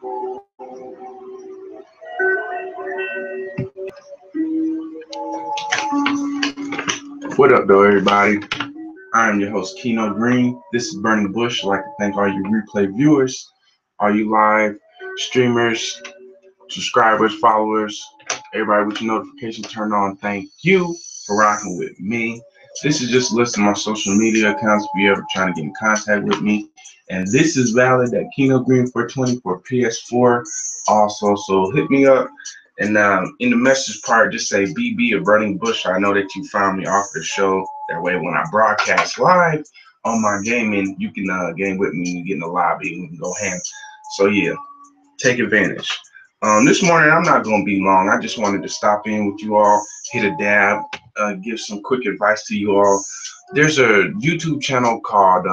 What up, though, everybody? I am your host, Keno Green. This is Burning Bush. I'd like to thank all you replay viewers, all you live streamers, subscribers, followers, everybody with your notification turned on. Thank you for rocking with me. This is just a list of my social media accounts if you're ever trying to get in contact with me. And this is valid at Keno Green 420 for PS4 also. So hit me up. And in the message part, just say BB or Burning Bush. I know that you found me off the show. That way, when I broadcast live on my gaming, you can game with me and get in the lobby and we can go ham. So yeah, take advantage. This morning, I'm not going to be long. I just wanted to stop in with you all, hit a dab, give some quick advice to you all. There's a YouTube channel called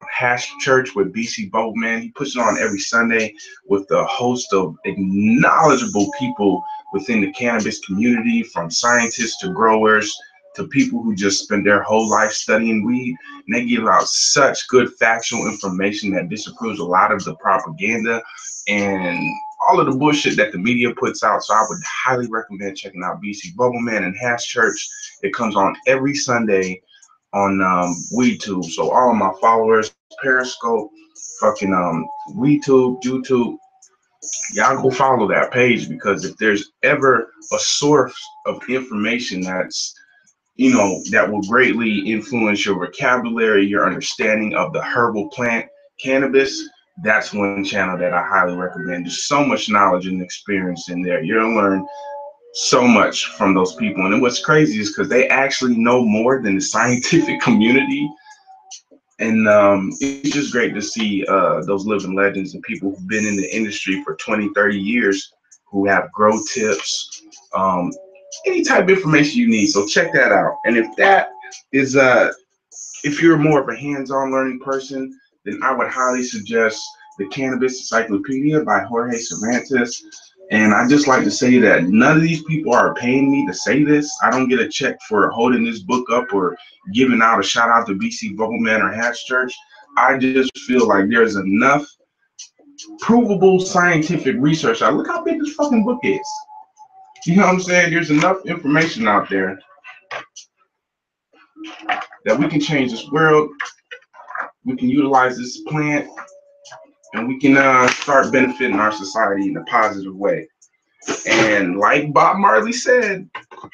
Hash Church with BC Boatman. He puts it on every Sunday with a host of knowledgeable people within the cannabis community, from scientists to growers to people who just spend their whole life studying weed. And they give out such good factual information that disapproves a lot of the propaganda and all of the bullshit that the media puts out. So I would highly recommend checking out BC Bubbleman and Hash Church. It comes on every Sunday on WeTube. So all of my followers, Periscope, fucking WeTube, YouTube, y'all go follow that page, because if there's ever a source of information that's, you know, that will greatly influence your vocabulary, your understanding of the herbal plant cannabis, that's one channel that I highly recommend. There's so much knowledge and experience in there. You're gonna learn so much from those people. And what's crazy is because they actually know more than the scientific community. And it's just great to see those living legends and people who've been in the industry for 20, 30 years, who have grow tips, any type of information you need. So check that out. And if that is, if you're more of a hands-on learning person, then I would highly suggest the Cannabis Encyclopedia by Jorge Cervantes. And I just like to say that none of these people are paying me to say this. I don't get a check for holding this book up or giving out a shout out to BC Bubbleman or Hatch Church. I just feel like there's enough provable scientific research. Look how big this fucking book is. You know what I'm saying? There's enough information out there that we can change this world. We can utilize this plant, and we can start benefiting our society in a positive way. And like Bob Marley said,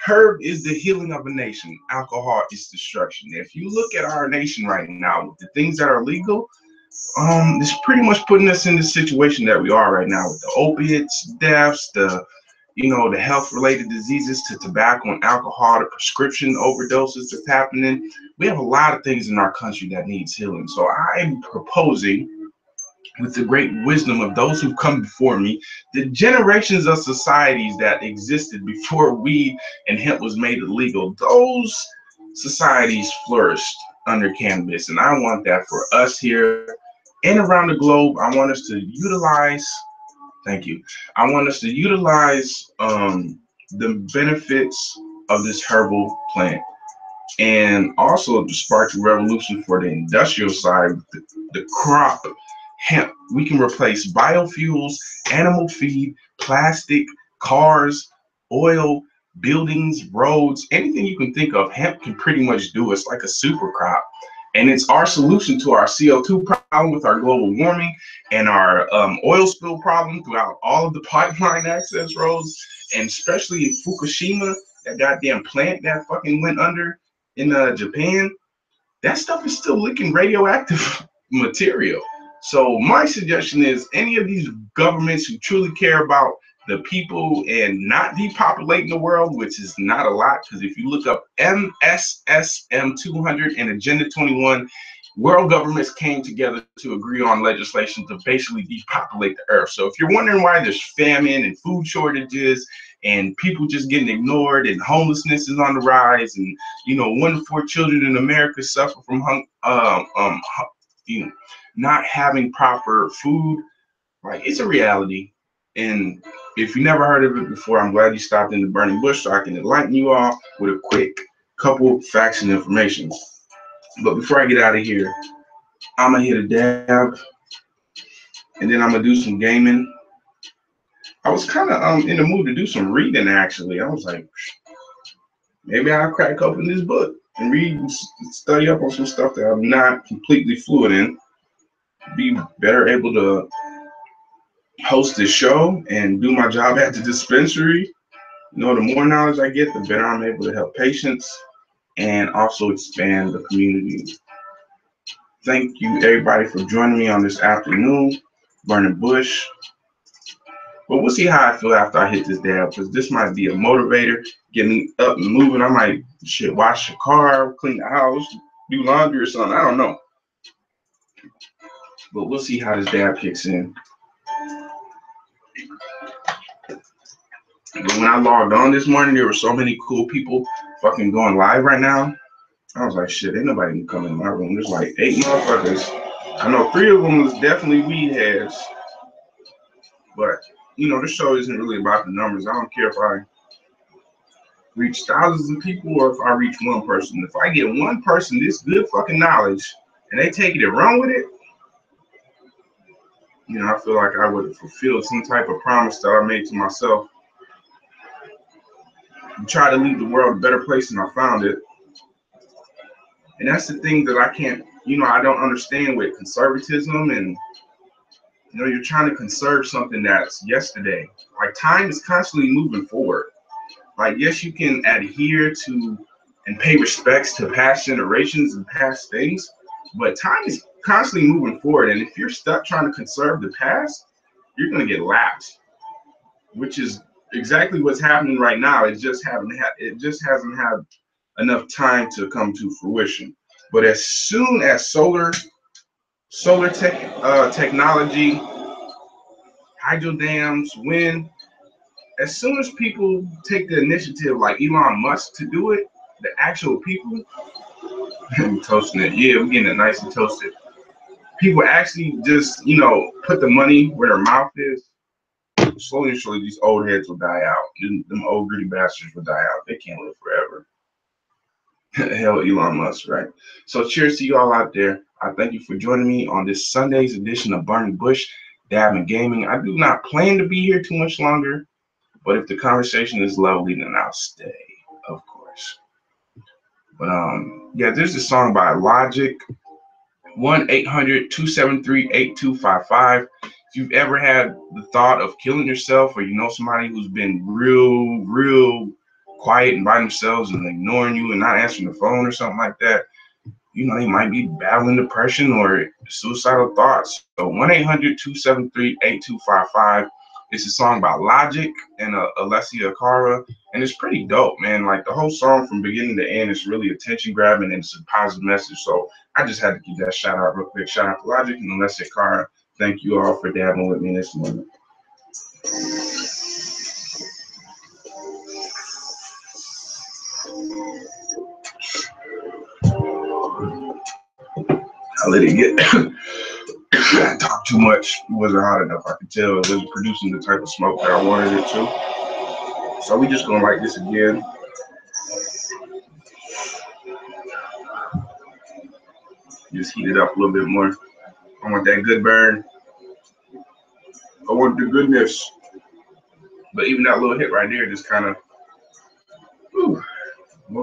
herb is the healing of a nation. Alcohol is destruction. If you look at our nation right now, with the things that are legal, it's pretty much putting us in the situation that we are right now, with the opiates, deaths, the health-related diseases, to tobacco and alcohol, the prescription overdoses that's happening. We have a lot of things in our country that needs healing. So I'm proposing, with the great wisdom of those who come before me, the generations of societies that existed before weed and hemp was made illegal, those societies flourished under cannabis. And I want that for us here and around the globe. I want us to utilize, thank you, I want us to utilize the benefits of this herbal plant, and also to spark a revolution for the industrial side, the crop hemp. We can replace biofuels, animal feed, plastic, cars, oil, buildings, roads, anything you can think of. Hemp can pretty much do. It's like a super crop. And it's our solution to our CO2 problem with our global warming and our oil spill problem throughout all of the pipeline access roads, and especially in Fukushima, that goddamn plant that fucking went under in Japan. That stuff is still leaking radioactive material. So my suggestion is, any of these governments who truly care about the people and not depopulating the world, which is not a lot, because if you look up MSSM 200 and Agenda 21, world governments came together to agree on legislation to basically depopulate the earth. So if you're wondering why there's famine and food shortages and people just getting ignored and homelessness is on the rise, and 1 in 4 children in America suffer from not having proper food, like, it's a reality. And if you never heard of it before, I'm glad you stopped in the Burning Bush so I can enlighten you all with a quick couple facts and information. But before I get out of here, I'm gonna hit a dab. and then I'm gonna do some gaming. I was kind of in the mood to do some reading actually. I was like, maybe I'll crack open this book and read and study up on some stuff that I'm not completely fluent in. Be better able to host this show and do my job at the dispensary. You know, the more knowledge I get, the better I'm able to help patients and also expand the community. Thank you, everybody, for joining me on this afternoon, Burning Bush. But we'll see how I feel after I hit this dab, because this might be a motivator, get me up and moving. I might wash the car, clean the house, do laundry or something. I don't know. But we'll see how this dab kicks in. But when I logged on this morning, there were so many cool people fucking going live right now. I was like, shit, ain't nobody can come in my room. There's like 8 motherfuckers. I know 3 of them was definitely weed heads. But, you know, this show isn't really about the numbers. I don't care if I reach thousands of people or if I reach one person. If I get one person this good fucking knowledge and they take it and run with it, you know, I feel like I would have fulfilled some type of promise that I made to myself. And try to leave the world a better place than I found it. And that's the thing that I can't, you know, I don't understand with conservatism and, you know, you're trying to conserve something that's yesterday. Like time is constantly moving forward. Like, yes, you can adhere to and pay respects to past generations and past things, but time is constantly moving forward. And if you're stuck trying to conserve the past, you're going to get lapsed, which is exactly what's happening right now. It just hasn't had enough time to come to fruition. But as soon as solar technology, hydro dams, wind, as soon as people take the initiative like Elon Musk to do it, the actual people, I'm toasting it. Yeah, we're getting it nice and toasted. People actually just, you know, put the money where their mouth is. Slowly and surely, these old heads will die out. Them old greedy bastards will die out. They can't live forever. Hell, Elon Musk, right? So cheers to you all out there. I thank you for joining me on this Sunday's edition of Burning Bush, Dab and Gaming. I do not plan to be here too much longer, but if the conversation is lovely, then I'll stay, of course. But yeah, there's this song by Logic, 1-800-273-8255. If you've ever had the thought of killing yourself, or you know somebody who's been real quiet and by themselves and ignoring you and not answering the phone or something like that, you know, they might be battling depression or suicidal thoughts. So 1-800-273-8255. It's a song by Logic and Alessia Cara, and it's pretty dope, man. Like the whole song from beginning to end is really attention grabbing and it's a positive message. So I just had to give that shout out real quick. Shout out to Logic and Alessia Cara. Thank you all for dabbing with me this morning. I let it get. I talked too much. It wasn't hot enough. I could tell it wasn't producing the type of smoke that I wanted it to. So we just gonna light this again. Just heat it up a little bit more. I want that good burn. I want the goodness. But even that little hit right there just kind of woke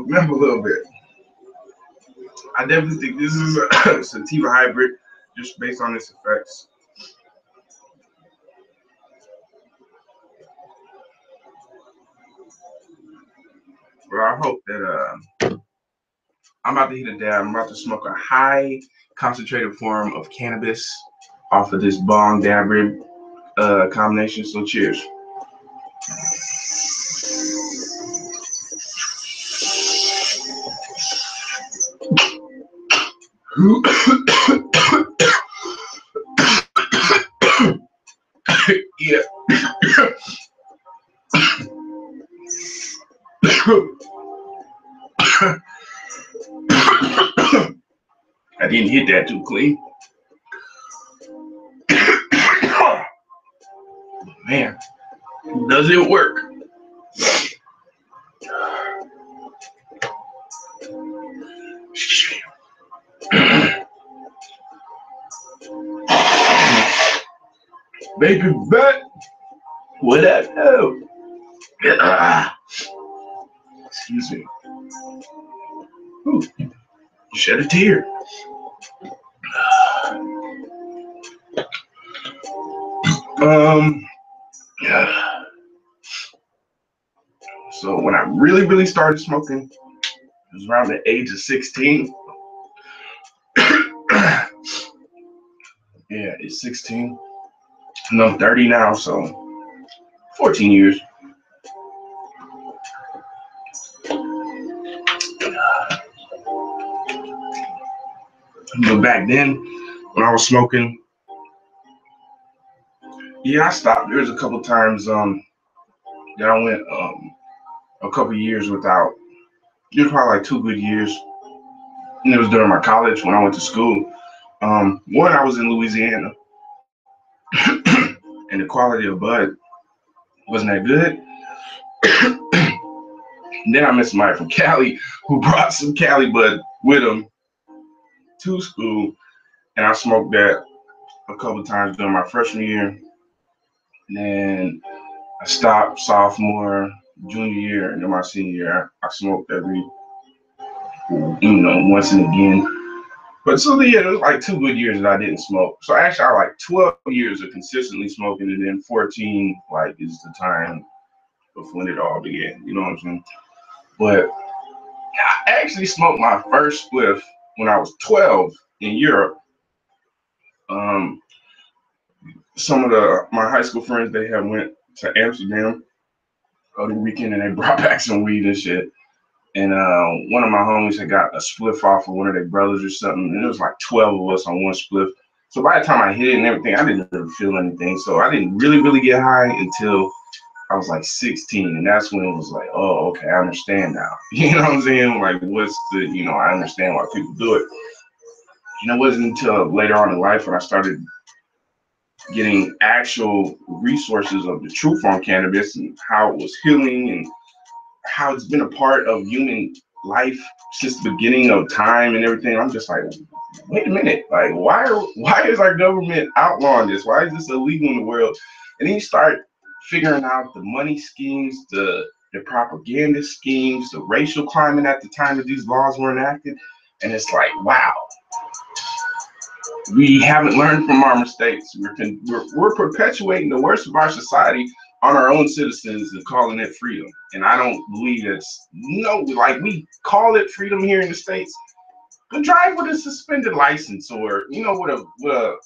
me up a little bit. I definitely think this is a sativa hybrid just based on its effects. But I hope that I'm about to hit a dab. I'm about to smoke a high concentrated form of cannabis off of this bong dab rib combination. So cheers. Yeah. I didn't hit that too clean. Man, does it work? Baby butt. What up? Oh. Excuse me. Ooh, shed a tear. Yeah. So when I really started smoking, it was around the age of 16. Yeah, it's 16. And I'm 30 now, so 14 years. But back then, when I was smoking, yeah, I stopped. There was a couple times that I went a couple years without. It was probably like 2 good years. And it was during my college when I went to school. One, I was in Louisiana, and the quality of bud wasn't that good. Then I met somebody from Cali who brought some Cali bud with him to school, and I smoked that a couple times during my freshman year. And then I stopped sophomore, junior year, and then my senior year, I smoked every, once and again. But so yeah, it was like 2 good years that I didn't smoke. So actually, I like 12 years of consistently smoking, and then 14 like is the time of when it all began. You know what I'm saying? But I actually smoked my first spliff when I was 12 in Europe. Um, some of my high school friends, they had went to Amsterdam over the weekend, and they brought back some weed and shit. And one of my homies had got a spliff off of one of their brothers or something, and it was like 12 of us on one spliff. So by the time I hit it and everything, I didn't really feel anything. So I didn't really get high until I was like 16, and that's when it was like, oh, okay, I understand now. You know what I'm saying? Like, what's the, I understand why people do it. And it wasn't until later on in life when I started getting actual resources of the truth on cannabis and how it was healing and how it's been a part of human life since the beginning of time and everything. I'm just like, wait a minute, like why is our government outlawing this? Why is this illegal in the world? And then you start figuring out the money schemes, the propaganda schemes, the racial climate at the time that these laws were enacted, and it's like, wow, we haven't learned from our mistakes. We're perpetuating the worst of our society on our own citizens and calling it freedom. And I don't believe it's like we call it freedom here in the States, but drive with a suspended license or, with a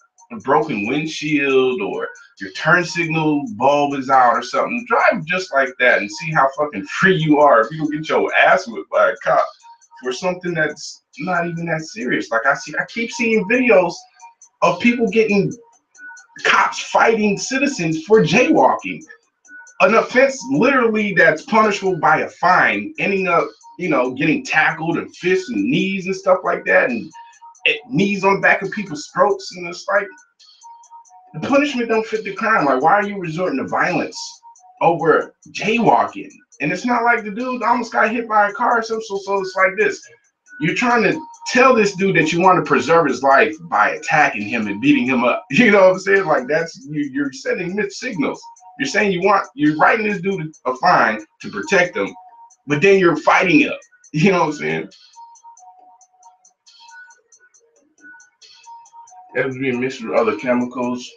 broken windshield or your turn signal bulb is out or something. Drive just like that and see how fucking free you are if you don't get your ass whipped by a cop for something that's not even that serious. Like I keep seeing videos of people getting cops fighting citizens for jaywalking, an offense literally that's punishable by a fine, ending up, getting tackled and fists and knees and stuff like that, and knees on the back of people's throats. And it's like, the punishment don't fit the crime. Like, why are you resorting to violence over jaywalking? And it's not like the dude almost got hit by a car or something. So it's like this. You're trying to tell this dude that you want to preserve his life by attacking him and beating him up. You know what I'm saying? Like, you're sending mixed signals. You're saying you're writing this dude a fine to protect him, but then you're fighting him. You know what I'm saying? That's being mixed with other chemicals.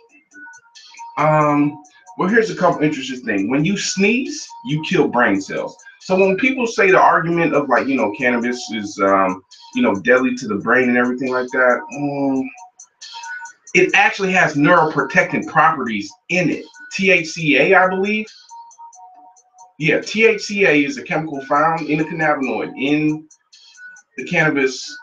Well, here's a couple interesting things. When you sneeze, you kill brain cells. So when people say the argument of like, cannabis is, deadly to the brain and everything like that, it actually has neuroprotectant properties in it. THCA, I believe. Yeah, THCA is a chemical found in the cannabinoid in the cannabis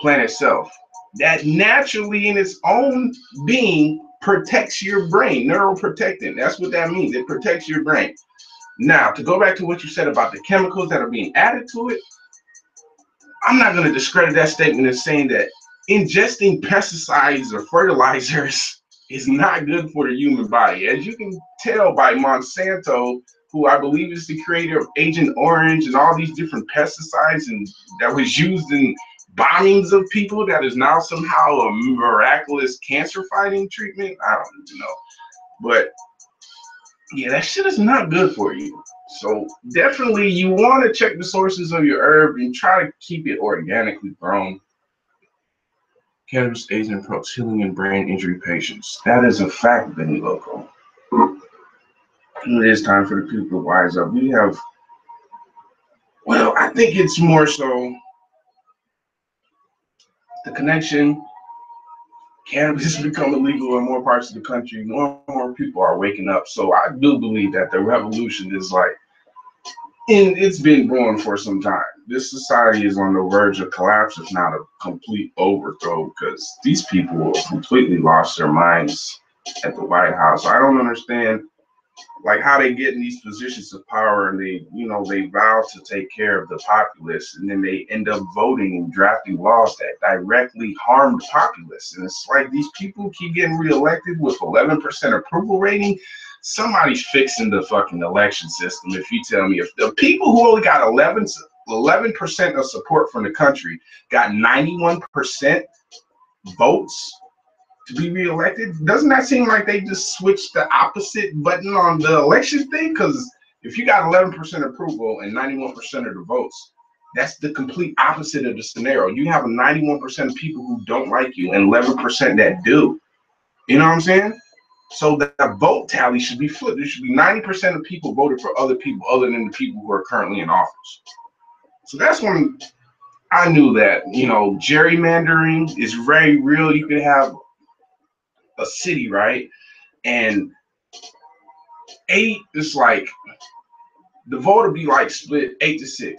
plant itself that naturally in its own being protects your brain. Neuroprotectant, that's what that means. It protects your brain. Now, to go back to what you said about the chemicals that are being added to it, I'm not going to discredit that statement as saying that ingesting pesticides or fertilizers is not good for the human body. As you can tell by Monsanto, who I believe is the creator of Agent Orange and all these different pesticides and that was used in bombings of people, that is now somehow a miraculous cancer fighting treatment. I don't even know. But yeah, that shit is not good for you. So definitely you want to check the sources of your herb and try to keep it organically grown. Cannabis aids and promotes healing in brain injury patients. That is a fact, Benny Loco. It is time for the people to wise up. We have, well, I think it's more so the connection. Cannabis has become illegal in more parts of the country. More and more people are waking up. So I do believe that the revolution is like, and it's been going for some time. This society is on the verge of collapse, if not a complete overthrow, because these people have completely lost their minds at the White House. I don't understand like how they get in these positions of power and they vow to take care of the populace and then they end up voting and drafting laws that directly harm the populace. And it's like these people keep getting reelected with 11% approval rating. Somebody's fixing the fucking election system. If you tell me, if the people who only got 11% of support from the country got 91% votes to be reelected, doesn't that seem like they just switched the opposite button on the election thing? Because if you got 11% approval and 91% of the votes, that's the complete opposite of the scenario. You have 91% of people who don't like you and 11% that do. You know what I'm saying? So the vote tally should be flipped. There should be 90% of people voted for other people other than the people who are currently in office. So that's when I knew that, gerrymandering is very real. You can have a city, right? And eight is like the vote would be like split 8-6.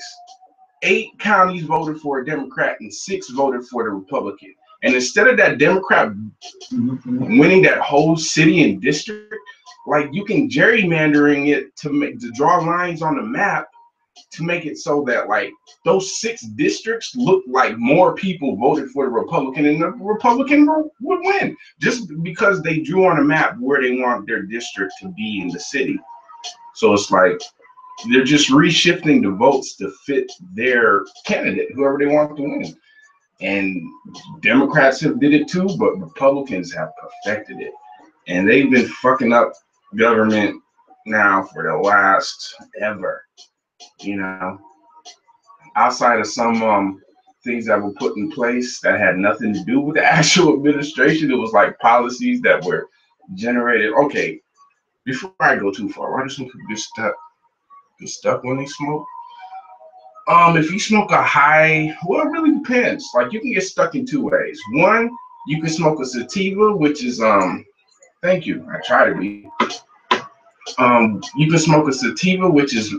8 counties voted for a Democrat and 6 voted for the Republican. And instead of that Democrat winning that whole city and district, like you can gerrymandering it to draw lines on the map to make it so that like those 6 districts look like more people voted for the Republican and the Republican would win just because they drew on a map where they want their district to be in the city. So it's like they're just reshifting the votes to fit their candidate, whoever they want to win. And Democrats have did it too, but Republicans have perfected it. And they've been fucking up government now for the last ever, outside of some things that were put in place that had nothing to do with the actual administration. It was like policies that were generated. Okay, before I go too far, why do some people get stuck when they smoke? If you smoke a high, well, it really depends. Like you can get stuck in 2 ways. One, you can smoke a sativa, which is thank you. I try to be. You can smoke a sativa, which is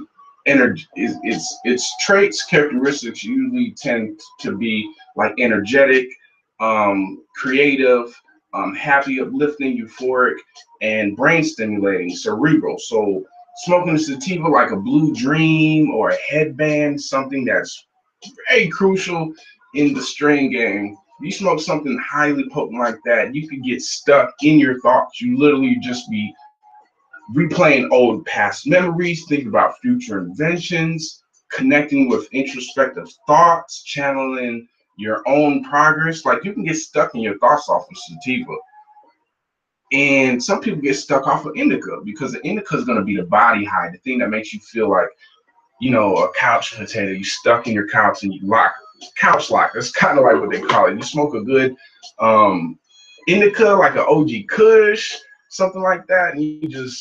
its traits, characteristics usually tend to be like energetic, creative, happy, uplifting, euphoric, and brain stimulating, cerebral. So smoking a sativa like a blue dream or a headband, something that's very crucial in the strain game. You smoke something highly potent like that, you could get stuck in your thoughts. You literally just be replaying old past memories, thinking about future inventions, connecting with introspective thoughts, channeling your own progress. Like you can get stuck in your thoughts off of sativa. And some people get stuck off of indica because the indica is going to be the body high, the thing that makes you feel like, a couch potato. You stuck in your couch and you couch lock. That's kind of like what they call it. You smoke a good indica, like an OG Kush, something like that, and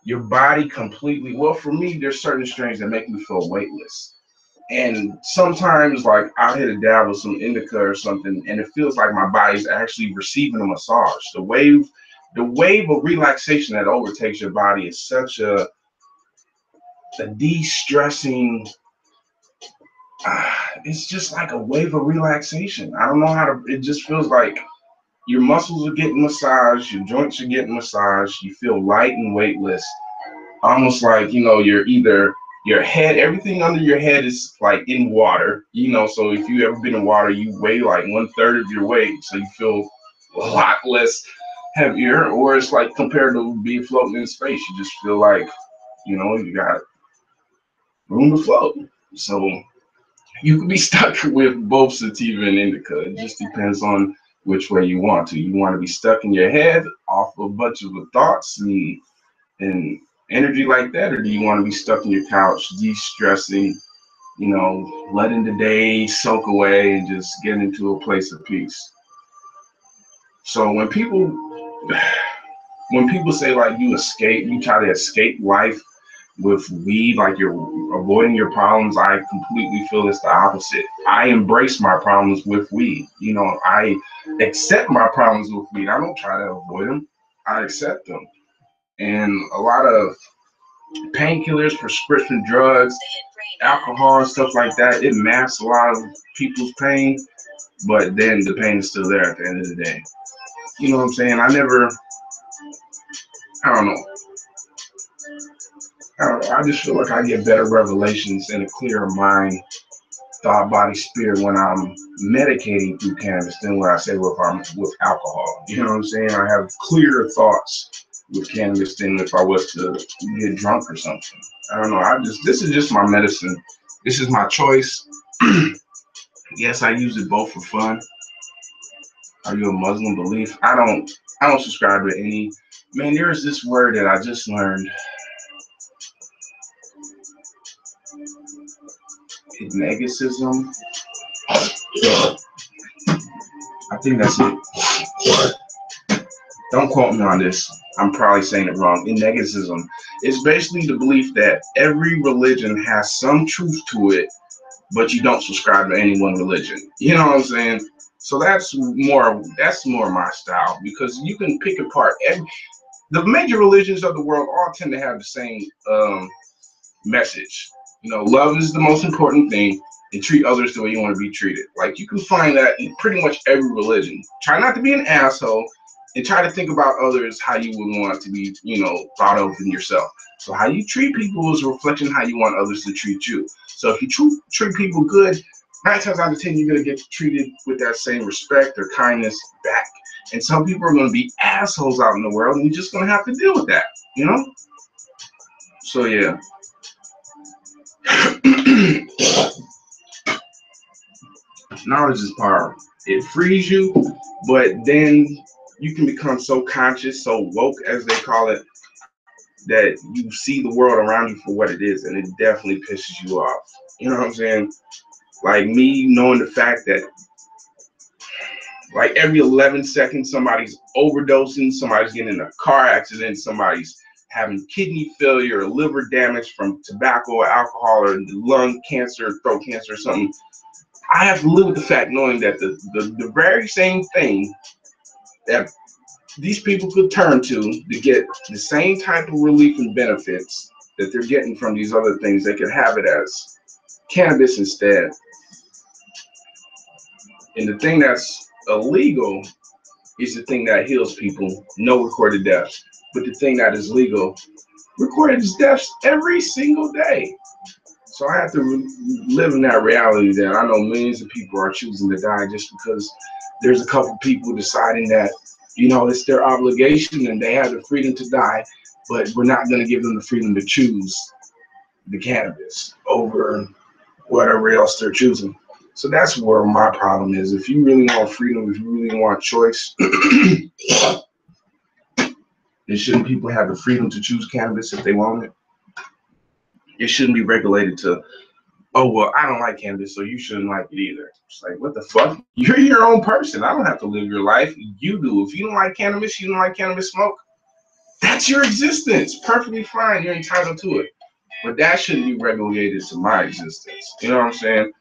your body completely, well, for me, there's certain strains that make me feel weightless. And sometimes like I'll hit a dab with some indica or something, and it feels like my body's actually receiving a massage. The wave of relaxation that overtakes your body is such a de-stressing, it's just like a wave of relaxation. I don't know how to, it just feels like your muscles are getting massaged, your joints are getting massaged, you feel light and weightless. Almost like, you're either your head, everything under your head is like in water, so if you ever been in water, you weigh like 1/3 of your weight. So you feel a lot less heavier, or it's like compared to being floating in space, you just feel like, you got room to float. So you could be stuck with both sativa and indica. It just depends on which way you want to. You want to be stuck in your head off a bunch of thoughts and energy like that, or do you want to be stuck on your couch, de-stressing, letting the day soak away and just get into a place of peace? So when people say like you try to escape life with weed, like you're avoiding your problems, I completely feel it's the opposite. I embrace my problems with weed. I accept my problems with weed. I don't try to avoid them. I accept them. And a lot of painkillers, prescription drugs, alcohol, and stuff like that, it masks a lot of people's pain, but then the pain is still there at the end of the day. You know what I'm saying? I don't know. I just feel like I get better revelations and a clearer mind, thought, body, spirit when I'm medicating through cannabis than what I say if I'm with alcohol. You know what I'm saying? I have clearer thoughts with cannabis than if I was to get drunk or something. I don't know. This is just my medicine. This is my choice. Yes, I use it both for fun. Are you a Muslim belief? I don't subscribe to any. Man, there is this word that I just learned. Negativism. I think that's it. Don't quote me on this. I'm probably saying it wrong. In negativism, it's basically the belief that every religion has some truth to it, but you don't subscribe to any one religion. You know what I'm saying? So that's more my style, because you can pick apart the major religions of the world all tend to have the same message. Love is the most important thing, and treat others the way you want to be treated. Like, you can find that in pretty much every religion. Try not to be an asshole, and try to think about others how you would want to be, thought of in yourself. So how you treat people is a reflection of how you want others to treat you. So if you treat people good, 9 times out of 10 you're gonna get treated with that same respect or kindness back. And some people are gonna be assholes out in the world, and you're just gonna have to deal with that. So yeah. Knowledge is power. It frees you, but then you can become so conscious, so woke, as they call it, that you see the world around you for what it is, and it definitely pisses you off. You know what I'm saying? Like me knowing the fact that like every 11 seconds somebody's overdosing, somebody's getting in a car accident, somebody's having kidney failure or liver damage from tobacco or alcohol or lung cancer, throat cancer or something. I have to live with the fact knowing that the very same thing that these people could turn to get the same type of relief and benefits that they're getting from these other things, they could have it as cannabis instead. And the thing that's illegal is the thing that heals people, no recorded deaths. But the thing that is legal, recorded deaths every single day. So I have to live in that reality that I know millions of people are choosing to die just because there's a couple people deciding that, it's their obligation and they have the freedom to die, but we're not going to give them the freedom to choose the cannabis over whatever else they're choosing. So that's where my problem is. If you really want freedom, if you really want choice, then shouldn't people have the freedom to choose cannabis if they want it? It shouldn't be regulated to, oh, well, I don't like cannabis, so you shouldn't like it either. It's like, what the fuck? You're your own person. I don't have to live your life. You do. If you don't like cannabis, you don't like cannabis smoke. That's your existence. Perfectly fine. You're entitled to it. But that shouldn't be regulated to my existence. You know what I'm saying?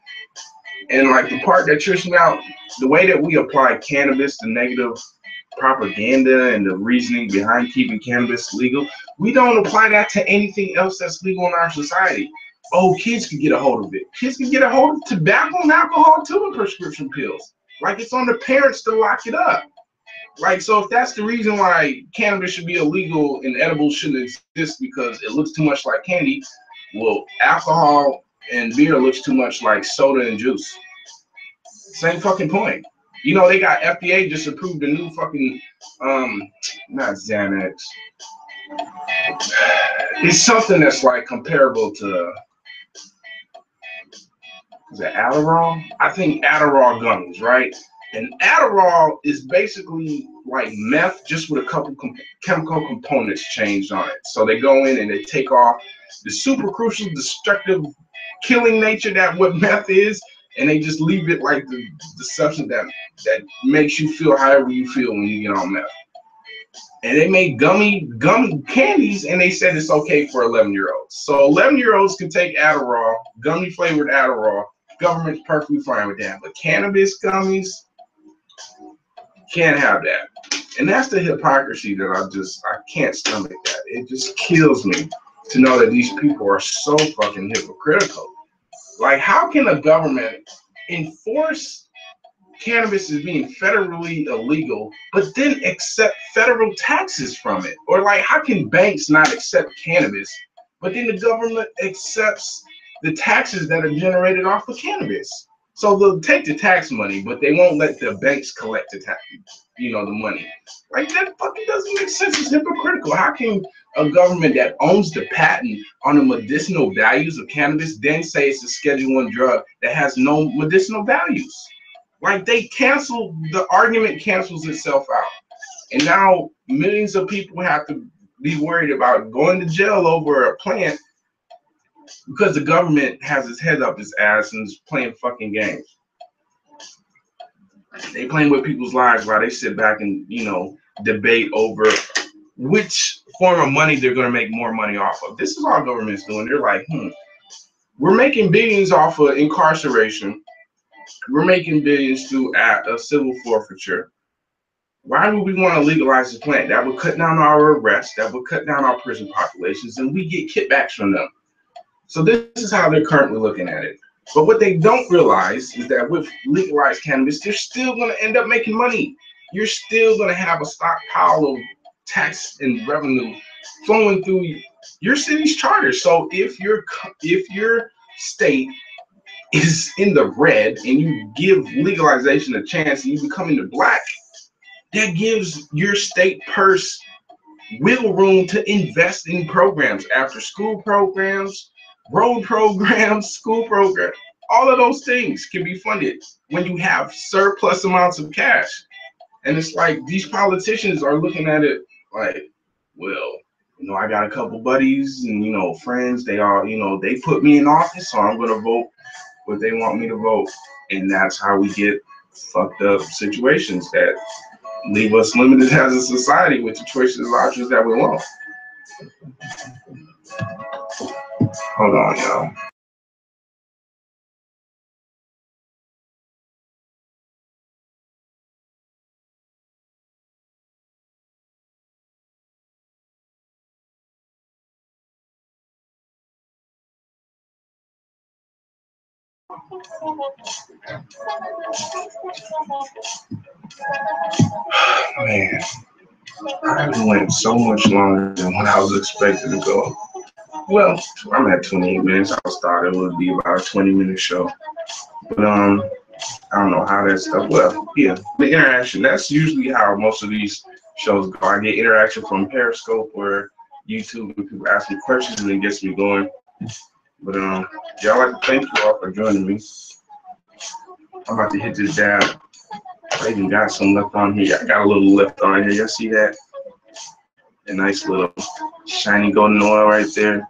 And like the part that trips me out, the way that we apply cannabis, the negative propaganda and the reasoning behind keeping cannabis legal, we don't apply that to anything else that's legal in our society. Oh, kids can get a hold of it. Kids can get a hold of tobacco and alcohol too, and prescription pills. Like, it's on the parents to lock it up. Like, so if that's the reason why cannabis should be illegal and edibles shouldn't exist because it looks too much like candy, well, alcohol and beer looks too much like soda and juice. Same fucking point. They got FDA just approved a new fucking not Xanax. It's something that's like comparable to, is it Adderall? I think Adderall gummies, right? And Adderall is basically like meth, just with a couple chemical components changed on it. So they go in and they take off the super crucial, destructive, killing nature that what meth is, and they just leave it like the substance that makes you feel however you feel when you get on meth. And they made gummy candies, and they said it's okay for 11-year-olds. So 11-year-olds can take Adderall, gummy flavored Adderall. Government's perfectly fine with that. But cannabis gummies, can't have that. And that's the hypocrisy that I can't stomach that. It just kills me to know that these people are so fucking hypocritical. Like, how can a government enforce cannabis as being federally illegal, but then accept federal taxes from it? Or like, how can banks not accept cannabis, but then the government accepts the taxes that are generated off of cannabis? So they'll take the tax money, but they won't let the banks collect the tax, the money. Like, that fucking doesn't make sense. It's hypocritical. How can a government that owns the patent on the medicinal values of cannabis then say it's a Schedule 1 drug that has no medicinal values? Like, the argument cancels itself out. And now millions of people have to be worried about going to jail over a plant because the government has its head up its ass and is playing fucking games. They playing with people's lives while they sit back and, debate over which form of money they're going to make more money off of. This is all government's doing. They're like, we're making billions off of incarceration. We're making billions through a civil forfeiture. Why would we want to legalize the plant? That would cut down our arrests. That would cut down our prison populations, and we get kickbacks from them. So this is how they're currently looking at it. But what they don't realize is that with legalized cannabis, they're still going to end up making money. You're still going to have a stockpile of tax and revenue flowing through your city's charter. So if your state is in the red and you give legalization a chance and you become in the black, that gives your state purse wiggle room to invest in programs, after school programs, road programs, school programs. All of those things can be funded when you have surplus amounts of cash. And it's like these politicians are looking at it like, well, I got a couple buddies and, friends. They all, they put me in office, so I'm going to vote what they want me to vote. And that's how we get fucked up situations that leave us limited as a society with the choices and options that we want. Hold on, y'all. Man, I went so much longer than what I was expected to go. Well, I'm at 28 minutes. I thought it would be about a 20-minute show. But I don't know how that stuff. Well, yeah, the interaction. That's usually how most of these shows go. I get interaction from Periscope or YouTube, and people ask me questions, and it gets me going. But y'all, like to thank you all for joining me. I'm about to hit this dab. I even got some left on here. I got a little left on here. Y'all see that? A nice little shiny golden oil right there.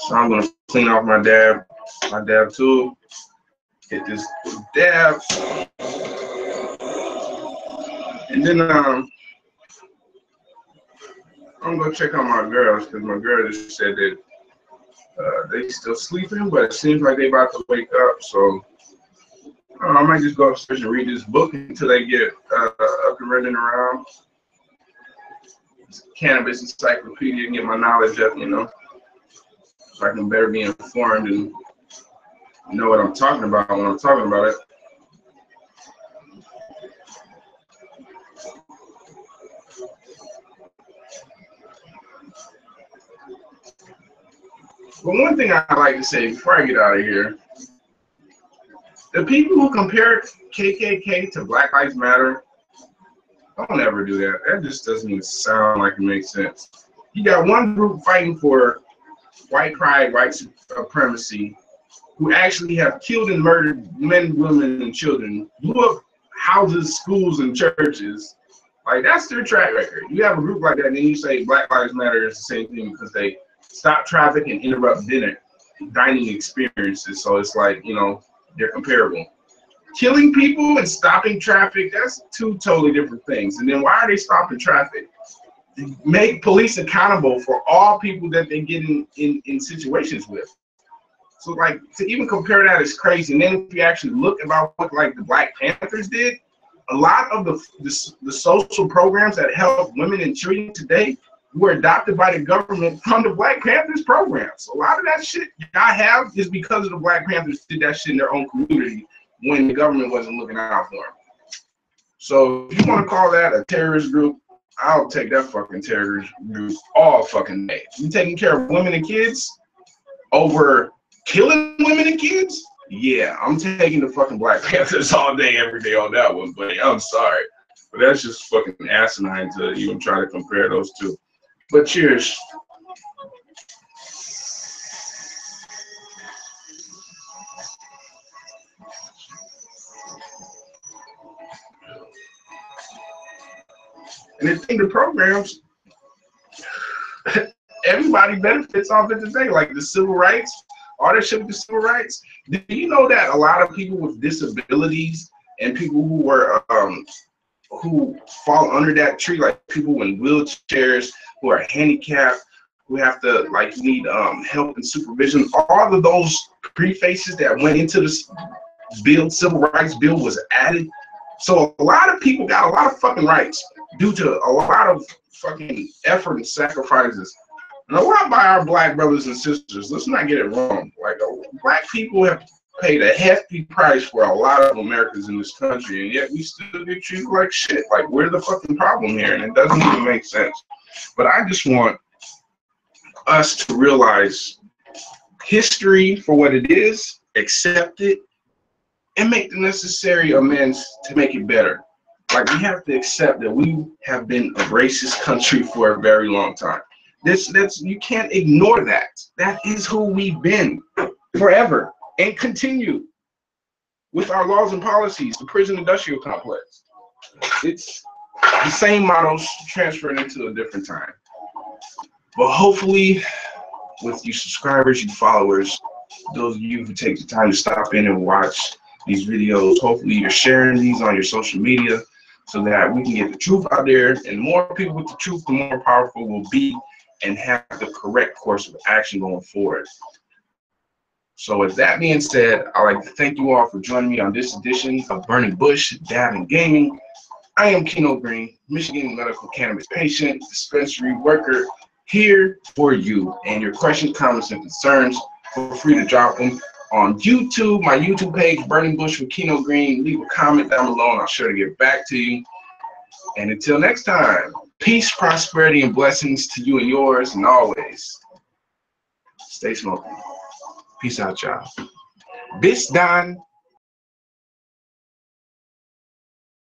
So I'm gonna clean off my dab tool. Get this dab, and then I'm gonna check on my girls, because my girl just said that they still sleeping, but it seems like they about to wake up. So I might just go upstairs and read this book until they get up and running around. Cannabis encyclopedia and get my knowledge up, so I can better be informed and know what I'm talking about when I'm talking about it. But one thing I like to say before I get out of here, the people who compare KKK to Black Lives Matter, don't ever do that. That just doesn't even sound like it makes sense. You got one group fighting for white pride, white supremacy, who actually have killed and murdered men, women, and children, blew up houses, schools, and churches. Like, that's their track record. You have a group like that, and then you say Black Lives Matter is the same thing because they stop traffic and interrupt dining experiences. So it's like, you know, they're comparable. Killing people and stopping traffic, that's two totally different things. And then why are they stopping traffic? Make police accountable for all people that they get in situations with. So, like, to even compare that is crazy. And then if you actually look about what, like, the Black Panthers did, a lot of the social programs that help women and children today were adopted by the government from the Black Panthers programs. A lot of that shit I have is because of the Black Panthers did that shit in their own community when the government wasn't looking out for them. So if you want to call that a terrorist group, I'll take that fucking terrorist group all fucking day. You taking care of women and kids over killing women and kids? Yeah, I'm taking the fucking Black Panthers all day, every day on that one, buddy. I'm sorry. But that's just fucking asinine to even try to compare those two. But cheers. And the thing, the programs, everybody benefits off it today, like the civil rights, all that shit with the civil rights. Do you know that a lot of people with disabilities and people who were who fall under that tree, like people in wheelchairs, who are handicapped, who have to like need help and supervision, all of those prefaces that went into this bill, civil rights bill, was added. So a lot of people got a lot of fucking rights due to a lot of fucking effort and sacrifices. And a lot by our Black brothers and sisters. Let's not get it wrong. Like, Black people have paid a hefty price for a lot of Americans in this country, and yet we still get treated like shit. Like, we're the fucking problem here, and it doesn't even make sense. But I just want us to realize history for what it is, accept it, and make the necessary amends to make it better. Like, we have to accept that we have been a racist country for a very long time. You can't ignore that. That is who we've been forever and continue with our laws and policies, the prison industrial complex. It's the same models transferred into a different time. But hopefully, with you subscribers, you followers, those of you who take the time to stop in and watch these videos, hopefully you're sharing these on your social media so that we can get the truth out there. And the more people with the truth, the more powerful we'll be and have the correct course of action going forward. So with that being said, I'd like to thank you all for joining me on this edition of Burning Bush, Dab and Gaming. I am Keno Green, Michigan medical cannabis patient, dispensary worker, here for you. And your questions, comments, and concerns, feel free to drop them on YouTube, my YouTube page, Burning Bush with Keno Green. Leave a comment down below and I'll sure to get back to you. And until next time, peace, prosperity, and blessings to you and yours, and always stay smoking. Peace out, y'all. Bis dann.